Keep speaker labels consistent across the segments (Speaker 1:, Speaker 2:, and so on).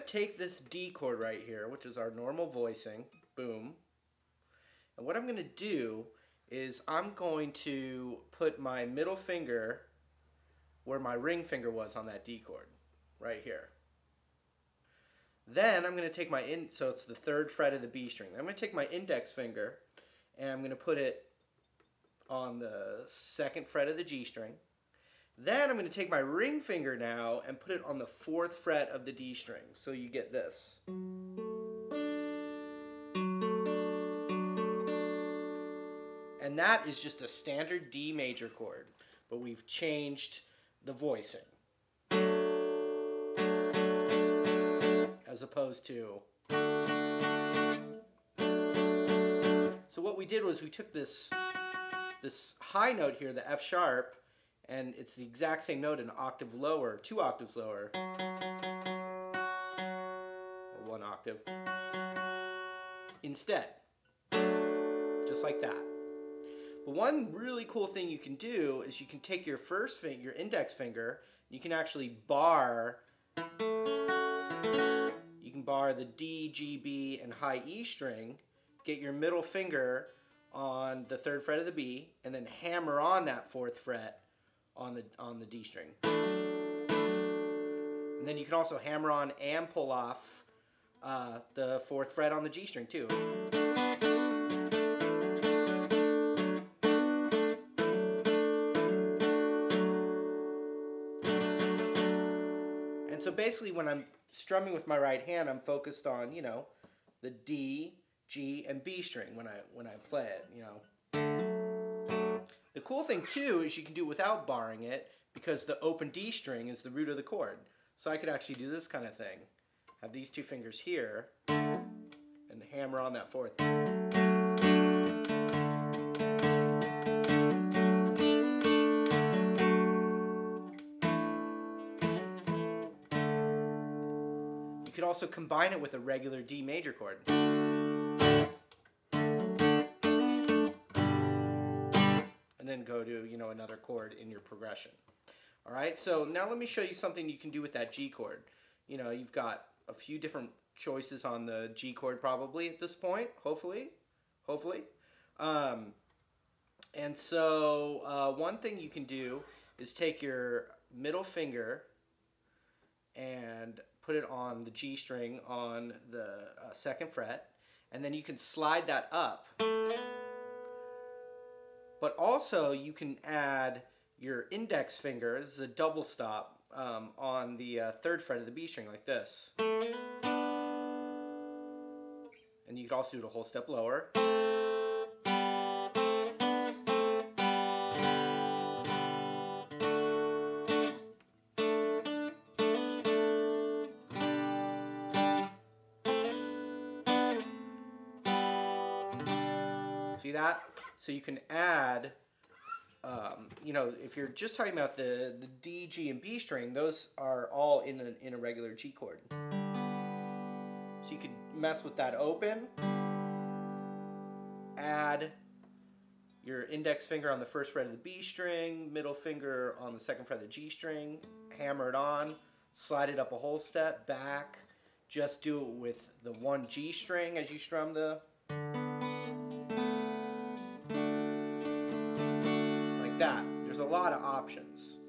Speaker 1: take this D chord right here, which is our normal voicing, boom, and what I'm going to do is I'm going to put my middle finger where my ring finger was on that D chord, right here. Then I'm going to take my so it's the 3rd fret of the B string. I'm going to take my index finger and I'm going to put it on the 2nd fret of the G string. Then I'm going to take my ring finger now and put it on the 4th fret of the D string. So you get this. And that is just a standard D major chord, but we've changed the voicing. As opposed to. So what we did was we took this high note here, the F sharp, and it's the exact same note an octave lower, 2 octaves lower, or 1 octave, instead. Just like that. But one really cool thing you can do is you can take your first finger, your index finger, you can actually bar, the D, G, B, and high E string, get your middle finger on the 3rd fret of the B, and then hammer on that 4th fret on the D string. And then you can also hammer on and pull off the 4th fret on the G string too. And so basically when I'm strumming with my right hand, I'm focused on, you know, the D, G, and B string when I play it, you know. The cool thing too is you can do it without barring it because the open D string is the root of the chord. So I could actually do this kind of thing. Have these 2 fingers here and hammer on that 4th. You could also combine it with a regular D major chord. And then go to, you know, another chord in your progression. All right, so now let me show you something you can do with that G chord. You know, you've got a few different choices on the G chord probably at this point, hopefully. And so one thing you can do is take your middle finger and put it on the G string on the 2nd fret, and then you can slide that up. But also you can add your index finger, this is a double stop, on the 3rd fret of the B string like this. And you can also do it a whole step lower. See that? So you can add, you know, if you're just talking about the D, G, and B string, those are all in a regular G chord. So you could mess with that open, add your index finger on the 1st fret of the B string, middle finger on the 2nd fret of the G string, hammer it on, slide it up a whole step, back, just do it with the 1 G string as you strum the. That. There's a lot of options.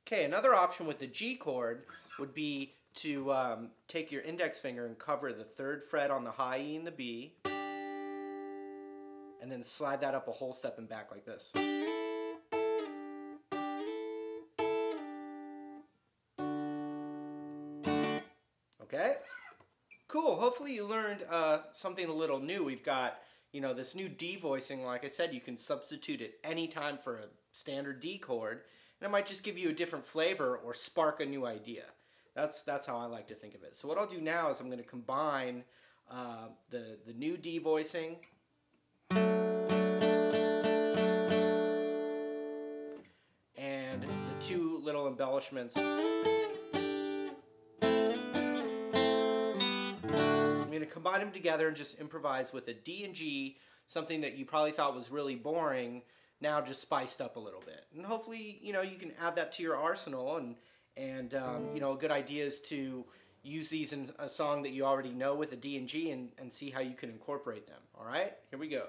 Speaker 1: Okay, another option with the G chord would be to take your index finger and cover the 3rd fret on the high E and the B, and then slide that up a whole step and back like this. Okay, cool. Hopefully you learned something a little new. We've got, you know, this new D voicing. Like I said, you can substitute it anytime for a standard D chord, and it might just give you a different flavor or spark a new idea. That's how I like to think of it. So what I'll do now is I'm going to combine the new D voicing and the 2 little embellishments. combine them together and just improvise with a D and G, something that you probably thought was really boring, now just spiced up a little bit. And hopefully, you know, you can add that to your arsenal, and you know, a good idea is to use these in a song that you already know with a D and G, and see how you can incorporate them. All right, here we go.